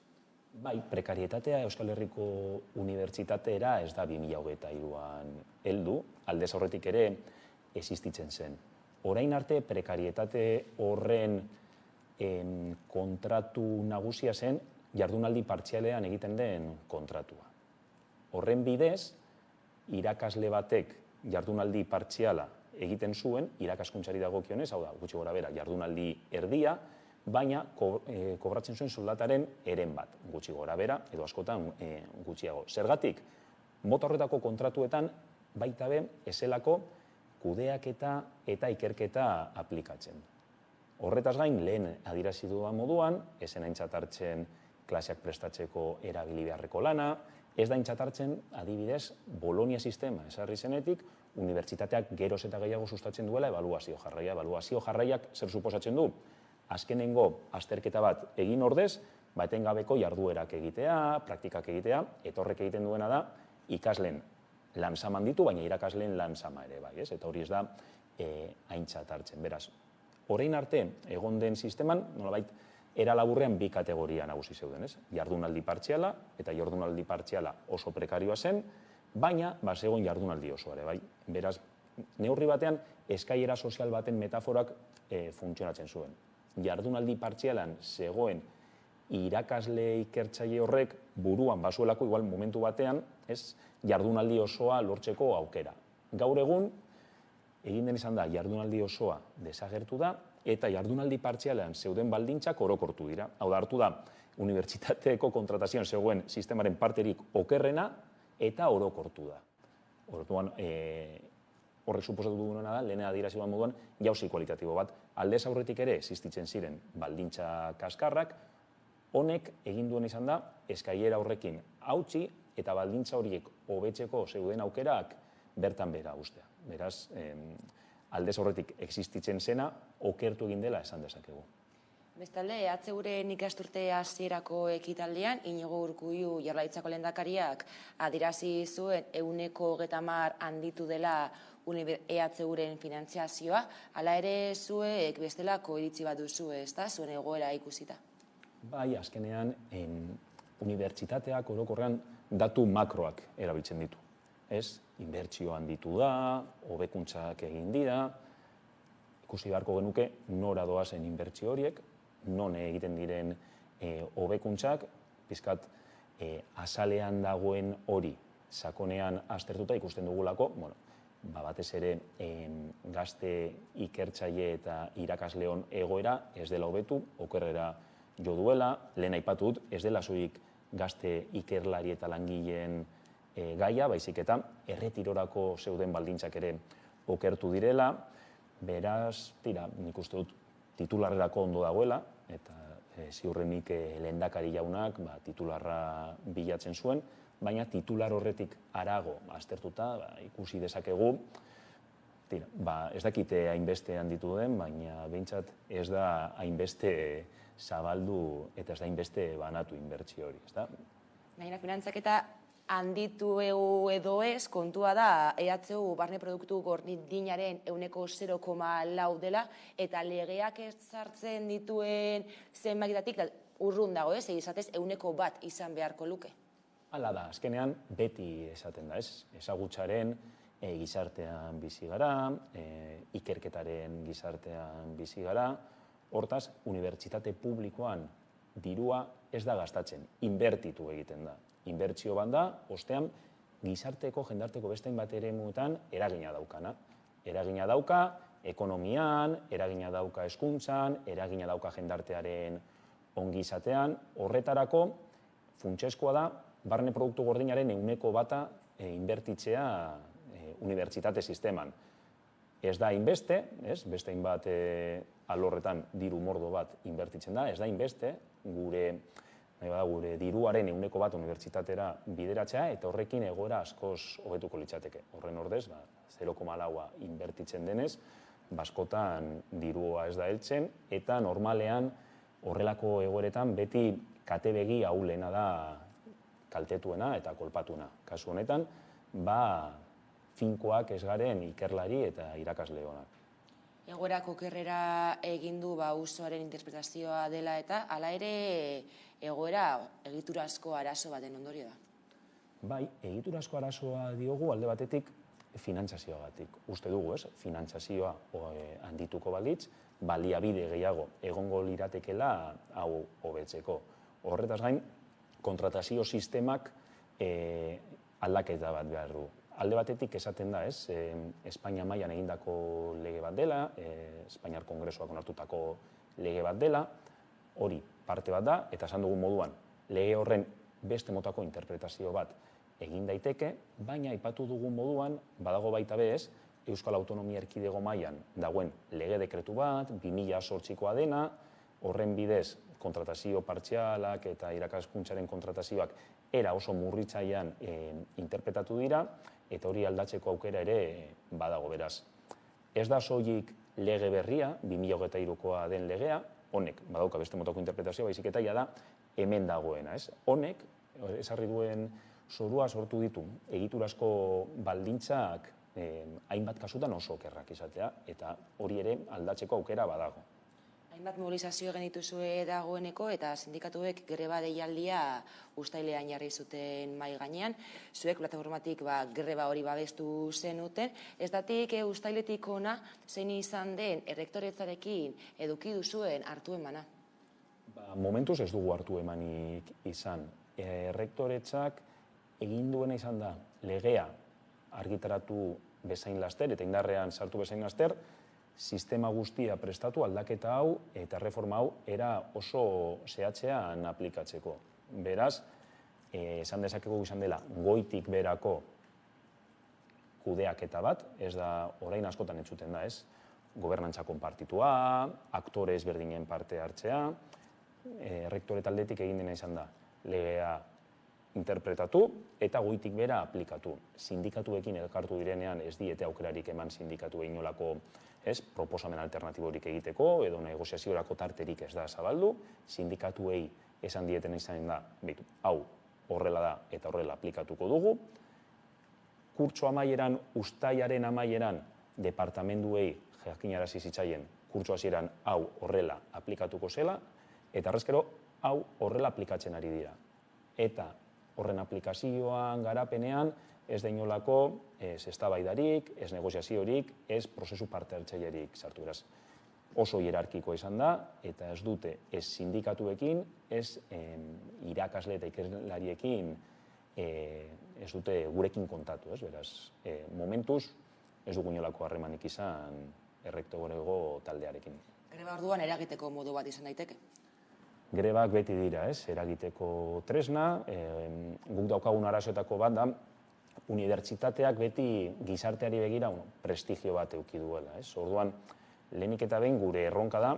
Bai, prekarietatea Euskal Herriko Unibertsitateera ez da 2023an heldu, aldez aurretik ere existitzen zen. Orain arte prekarietate horren kontratu nagusia zen jardunaldi partzialean egiten den kontratua. Horren bidez, irakasle batek jardunaldi partziala egiten zuen, irakaskuntzari dagokionez, hau da, gutxi gora bera, jardunaldi erdia, baina kobratzen zuen soldataren eren bat, gutxi gora bera, edo askotan gutxiago. Zergatik, mota horretako kontratuetan baita be ezelako kudeaketa eta ikerketa aplikatzen. Horretaz gain, lehen adierazi dudan moduan, ezen aintzat hartzen klaseak prestatzeko erabili beharreko lana, ez da aintzat hartzen, adibidez, Bolonia sistema ezarri zenetik, unibertsitateak geroz eta gehiago sustatzen duela ebaluazio jarraia. Ebaluazio jarraiak zer suposatzen du? Azkenengo azterketa bat egin ordez, etengabeko jarduerak egitea, praktikak egitea, eta horrek egiten duena da, ikasleen lan saman ditu, baina irakasleen lan sama ere, bai, ez? Eta hori ez da aintzat hartzen. Beraz, orain arte, egon den sisteman, nolabait, era laburrean bi kategoria nagusi zeuden, ez? Jardunaldi partziala, eta jardunaldi partziala oso prekarioa zen, baina, zegoen jardunaldi oso ere, bai? Beraz, neurri batean, eskaiera sozial baten metaforak funtzionatzen zuen. Jardunaldi partzialan zegoen irakasle ikertzaile horrek buruan bazuelako igual momentu batean, ez, jardunaldi osoa lortzeko aukera. Gaur egun, egin den izan da, jardunaldi osoa desagertu da, eta jardunaldi partzialean zeuden baldintzak orokortu dira. Hau da, hartu da, unibertsitateeko kontratazioan zegoen sistemaren parterik okerrena, eta orokortu da. Orduan, horrek suposatu duena da, lehena adierazi moduan, jauzi kualitatibo bat. Aldez aurretik ere, existitzen ziren baldintza kaskarrak, honek egin duen izan da, eskaiera horrekin hautsi eta baldintza horiek hobetzeko zeuden aukerak bertan bera ustea. Beraz, aldez horretik existitzen zena, okertu egin dela esan dezakegu. Bestalde, EHUren ikasturte hasierako ekitaldian, Inigo Urkullu Jaurlaritzako lehendakariak adierazi zuen 30% handitu dela EHUren finantziazioa, hala ere zuek bestelako iritzi bat duzu, ezta, zuen egoera ikusita? Bai, azkenean, unibertsitateak orokorrean datu makroak erabiltzen ditu. Ez, inbertsio handitu da, hobekuntzak egin dira, ikusi beharko genuke nora doazen inbertsio horiek, non egiten diren hobekuntzak, pizkat azalean dagoen hori sakonean aztertuta ikusten dugulako, batez ere gazte ikertzaile eta irakasleon egoera ez dela hobetu, okerrera jo duela, lehen aipatut, ez dela soilik gazte ikerlari eta langileen gaia, baizik eta erretirorako zeuden baldintzak ere okertu direla, beraz, nik uste dut titularrerako ondo dagoela, eta ziurrenik lehendakari jaunak titularra bilatzen zuen, baina titular horretik harago aztertuta ikusi dezakegu, ez dakite hainbeste handitu den, baina behintzat ez da hainbeste zabaldu eta ez da hainbeste banatu inbertsio hori, ez da? Gainera, finantzaketa handitu edo ez, kontua da, EHU barne produktu gordinaren 0,4 dela, eta legeak ezartzen dituen zenbakitatik urrun dago, ez? Izatez, 1% izan beharko luke. Hala da, azkenean beti esaten da, ez? Ezagutzaren gizartean bizi gara, ikerketaren gizartean bizi gara, hortaz, unibertsitate publikoan dirua ez da gastatzen, inbertitu egiten da. Inbertsio bat da, ostean, gizarteko, jendarteko bestein bat eremuetan eragina daukana. Eragina dauka ekonomian, eragina dauka hezkuntzan, eragina dauka jendartearen ongizatean. Horretarako, funtsezkoa da, barne produktu gordinaren 1% inbertitzea unibertsitate sisteman. Ez da inbeste, beste hainbat alorretan diru mordo bat inbertitzen da, ez da inbeste gure diruaren 1% unibertsitatera bideratzea eta horrekin egoera askoz hobetuko litzateke. Horren ordez, 0,4 inbertitzen denez, askotan dirua ez da heltzen eta normalean horrelako egoeretan beti katebegi ahulena da kaltetuena eta kolpatuna. Kasu honetan, finkoak ez garen ikerlari eta irakasle onak. Egoerak okerrera egin du usoaren interpretazioa dela eta hala ere egoera egiturazko arazo baten ondorio da. Bai, egiturazko arazoa diogu alde batetik finantzazioagatik. Uste dugu, ez? Finantzazioa handituko balitz, baliabide gehiago egongo liratekela hau hobetzeko. Horretaz gain, kontratazio sistemak aldaketa bat behar du. Alde batetik esaten da, ez, Espainia mailan egindako lege bat dela, Espainiar Kongresuak onartutako lege bat dela, hori parte bat da, eta esan dugun moduan, lege horren beste motako interpretazio bat egin daiteke, baina aipatu dugun moduan, badago baita bez, Euskal Autonomia Erkidego mailan dagoen lege dekretu bat, 2008koa dena, horren bidez kontratazio partzialak eta irakaskuntzaren kontratazioak era oso murritzailean interpretatu dira, eta hori aldatzeko aukera ere badago beraz. Ez da soilik lege berria, 2023koa den legea, honek badauka beste motako interpretazioa, baizik eta da hemen dagoena, ez? Honek, esarri duen zorua sortu ditu, egiturazko baldintzak hainbat kasutan oso okerrak izatea, eta hori ere aldatzeko aukera badago. Hainbat mobilizazio egin dituzue dagoeneko eta sindikatuek greba deialdia uztailean jarri zuten mahai gainean. Zuek plataformatik greba hori babestu zenuten. Ez datik uztailetik ona zein izan den errektoretzarekin eduki duzuen hartu emana? Momentuz ez dugu hartu emanik izan. Errektoretzak egin duena izan da legea argitaratu bezain laster eta indarrean sartu bezain laster, sistema guztia prestatu aldaketa hau eta reforma hau era oso zehatzean aplikatzeko. Beraz, esan dezakegu izan dela goitik berako kudeaketa bat, ez da orain askotan entzuten da, ez? Gobernantza konpartitua, aktore ezberdinen parte hartzea, errektore taldetik egin dena izan da legea interpretatu eta goitik bera aplikatu. Sindikatuekin elkartu direnean ez diete aukerarik eman sindikatu inolako proposamen alternatiborik egiteko edo negoziaziorako tarterik ez da zabaldu. Sindikatuei esan dieten izan da, hau horrela da eta horrela aplikatuko dugu. Kurtso amaieran, ustaiaren amaieran, departamenduei jakinarazi zitzaien kurtso hasieran hau horrela aplikatuko zela, eta arrezkero hau horrela aplikatzen ari dira. Eta horren aplikazioan, garapenean, ez da inolako ez eztabaidarik, ez negoziaziorik, ez prozesu parte hartzailerik sartu. Beraz, oso hierarkiko izan da, eta ez dute ez sindikatuekin, ez irakasle eta ikerlariekin ez dute gurekin kontatu. Beraz, momentuz ez dugu inolako harremanik izan errektogorego taldearekin. Greba orduan eragiteko modu bat izan daiteke? Grebak beti dira, eragiteko tresna, guk daukagun arazoetako bat da, unibertsitateak beti gizarteari begira prestigio bat eduki duela. Orduan, lehenik eta behin gure erronka da,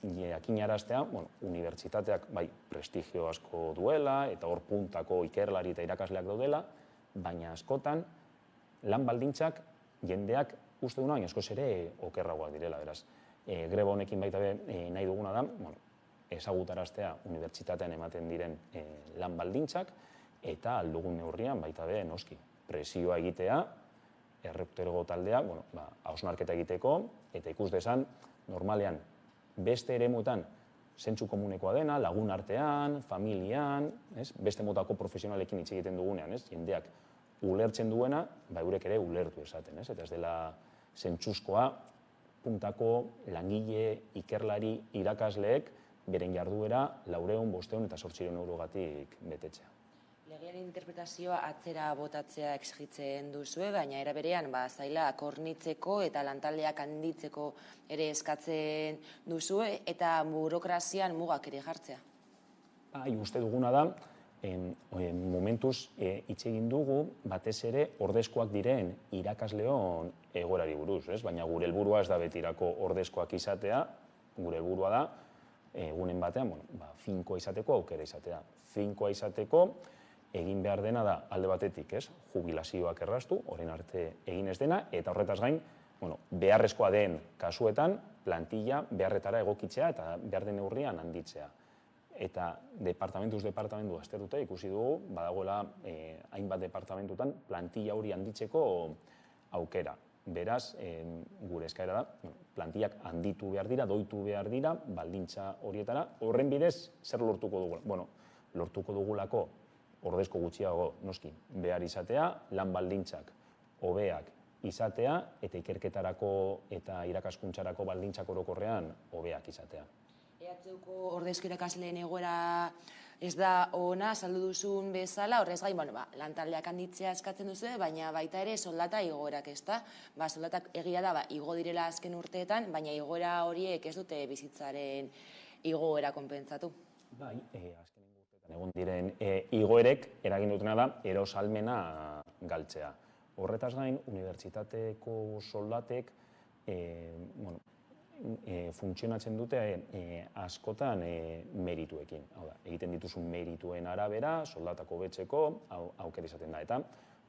jakinaraztea, unibertsitateak bai prestigio asko duela, eta hor puntako ikerlari eta irakasleak daudela, baina askotan, lan baldintzak jendeak uste duna, askoz ere okerragoak direla. Beraz, greba honekin baita nahi duguna da, ezagutaraztea unibertsitatean ematen diren lan baldintzak, eta aldugun neurrian baita be, noski, presioa egitea, errektorego taldea, hausnarketa egiteko, eta ikus desan, normalean, beste eremuetan, zentzu komunekoa dena, lagun artean, familian, beste motako profesionalekin hitz egiten dugunean, jendeak ulertzen duena, eurek ere ulertu esaten, eta ez dela zentzuzkoa, puntako langile, ikerlari, irakasleek, beren jarduera 400, 500 eta 800 eurogatik betetzea. Legearen interpretazioa atzera botatzea exigitzen duzue, baina era berean zailak hornitzeko eta lantaldeak handitzeko ere eskatzen duzue eta burokrazian mugak ere jartzea. Uste duguna da, momentuz hitz egin dugu batez ere ordezkoak diren irakasleon egoerari buruz, baina gure helburua ez da betirako ordezkoak izatea, gure helburua da egunen batean, finkoa izateko aukera izatea. Finkoa izateko egin behar dena da alde batetik, jubilazioak erraztu, orain arte egin ez dena, eta horretaz gain, beharrezkoa den kasuetan, plantilla beharretara egokitzea eta behar den neurrian handitzea. Eta departamentuz departamentu aztertuta ikusi dugu, badagoela hainbat departamentutan plantilla hori handitzeko aukera. Beraz, gure eskaera da, plantillak handitu behar dira, doitu behar dira, baldintza horietara. Horren bidez, zer lortuko dugu? Lortuko dugulako ordezko gutxiago noski behar izatea, lan baldintzak hobeak izatea, eta ikerketarako eta irakaskuntzarako baldintzak orokorrean hobeak izatea. EHUko ordezko irakasleen egoera ez da ona, saldu duzun bezala, horrez gain, lantaldeak handitzea eskatzen duzu, baina baita ere soldata igoerak ez da. Soldatak egia da, igo direla azken urteetan, baina igoera horiek ez dute bizitzaren igoera konpentsatu. Bai, azken urteetan egon diren igoerek eragin dutena da erosalmena galtzea. Horretaz gain, unibertsitateko soldatek funtzionatzen dute askotan merituekin. Egiten dituzun merituen arabera, soldatako betzeko aukera izaten da. Eta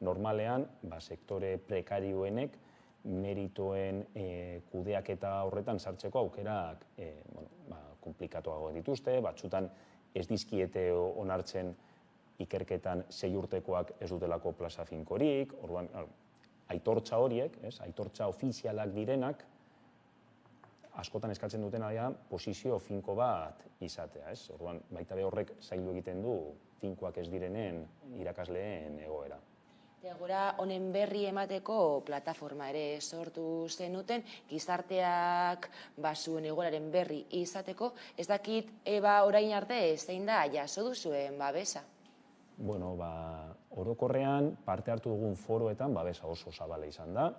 normalean, sektore prekarioenek meritoen kudeaketa horretan sartzeko aukerak komplikatuago dituzte, batzutan ez dizkiete onartzen ikerketan 6 urtekoak ez dutelako plaza finkorik, orduan, aitortza horiek, aitortza ofizialak direnak, askotan eskatzen dutena da posizio finko bat izatea. Orduan, baita be horrek zaildu egiten du finkoak ez direnen irakasleen egoera. Gora honen berri emateko plataforma ere sortu zenuten, gizarteak zuen egoeraren berri izateko, ez dakit orain arte zein da jaso duzuen babesa? Bueno, orokorrean parte hartu dugun foroetan babesa oso zabala izan da.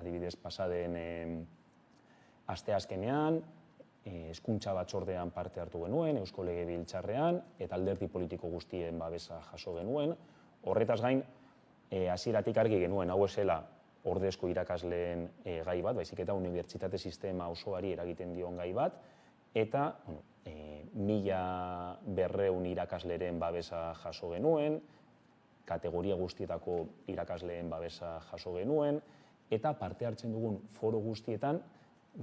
Adibidez, pasaden asteazkenean, hezkuntza batzordean parte hartu genuen, Eusko Legebiltzarrean, eta alderdi politiko guztien babesa jaso genuen. Horretaz gain, hasieratik argi genuen, hau esela ordezko irakasleen gai bat, baizik eta unibertsitate sistema osoari eragiten dion gai bat, eta 1.200 irakasleren babesa jaso genuen, kategoria guztietako irakasleen babesa jaso genuen, eta parte hartzen dugun foro guztietan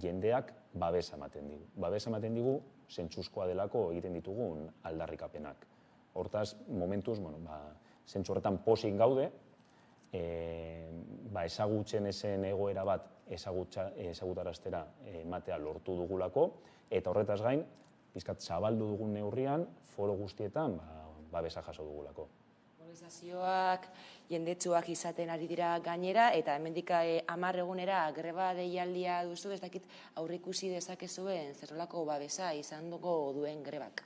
jendeak babesa ematen digu. Babesa ematen digu zentzuzkoa delako egiten ditugun aldarrikapenak. Hortaz, momentuz, zentzu horretan pozik gaude, ezagutzen ezen egoera bat ezagutaraztera ematea lortu dugulako, eta horretaz gain, pizkat zabaldu dugun neurrian, foro guztietan babesa jaso dugulako. Mobilizazioak jendetsuak izaten ari dira gainera, eta hemendik 10 egunera greba deialdia duzu, ez dakit aurreikusi dezakezuen zerrelako babesa izan dugu duen grebak.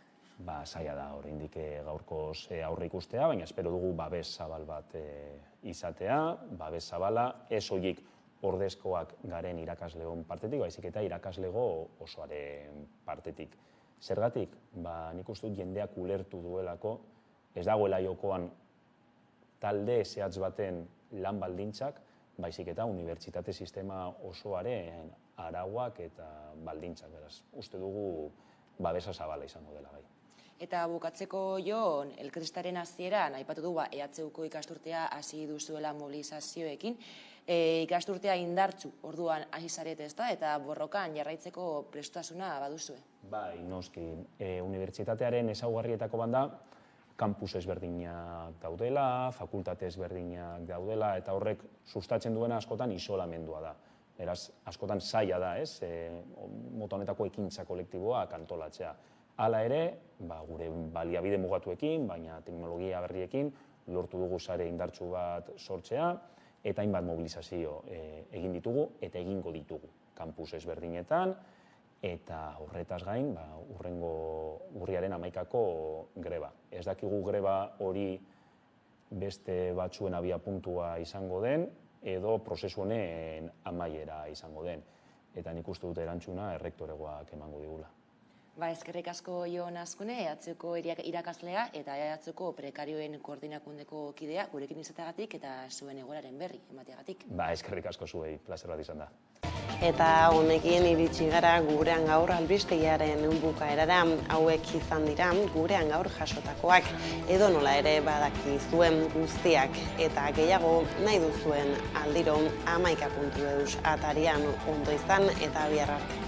Zaila da oraindik gaurkoz aurreikustea, baina espero dugu babes zabal bat izatea, babes zabala ez horiek ordezkoak garen irakasleon partetik, baizik eta irakaslego osoaren partetik. Zergatik? Nik uste dut jendeak ulertu duelako, ez dagoela jokoan talde zehatz baten lan baldintzak, baizik eta unibertsitate sistema osoaren arauak eta baldintzak. Beraz, uste dugu babesa zabala izango dela gai. Eta bukatzeko Jon, elkarrizketaren hasieran aipatu du EHUko ikasturtea hasi duzuela mobilizazioekin. Ikasturtea indartsu orduan hasi zarete, ezta, eta borrokan jarraitzeko prestasuna baduzue. Bai, noski. Unibertsitatearen ezaugarrietako banda, kampus ezberdinak daudela, fakultate ezberdinak daudela, eta horrek sustatzen duena askotan isolamendua da. Beraz, askotan zaila da, ez? Mota honetako ekintza kolektiboak antolatzea. Hala ere, gure baliabide mugatuekin, baina teknologia berriekin, lortu dugu sare indartsu bat sortzea, eta hainbat mobilizazio egin ditugu eta egingo ditugu kampus ezberdinetan, eta horretaz gain, urrengo urriaren 11ako greba. Ez dakigu greba hori beste batzuen abiapuntua izango den, edo prozesu honen amaiera izango den. Eta nik uste dut erantzuna errektoregoak emango digula. Eskerrik asko Jon Azkune, EHUko irakaslea eta EHUko prekarioen koordinakundeko kidea, gurekin izateagatik eta zuen egoeraren berri emateagatik. Eskerrik asko zuei, plazer bat izan da. Eta honekin iritsi gara gurean gaur albistegiaren bukaerara, hauek izan dira gurean gaur jasotakoak, edo nola ere badakizuen guztiak eta gehiago nahi duzuen aldiro 11.eus atarian ondo izan eta bihar arte.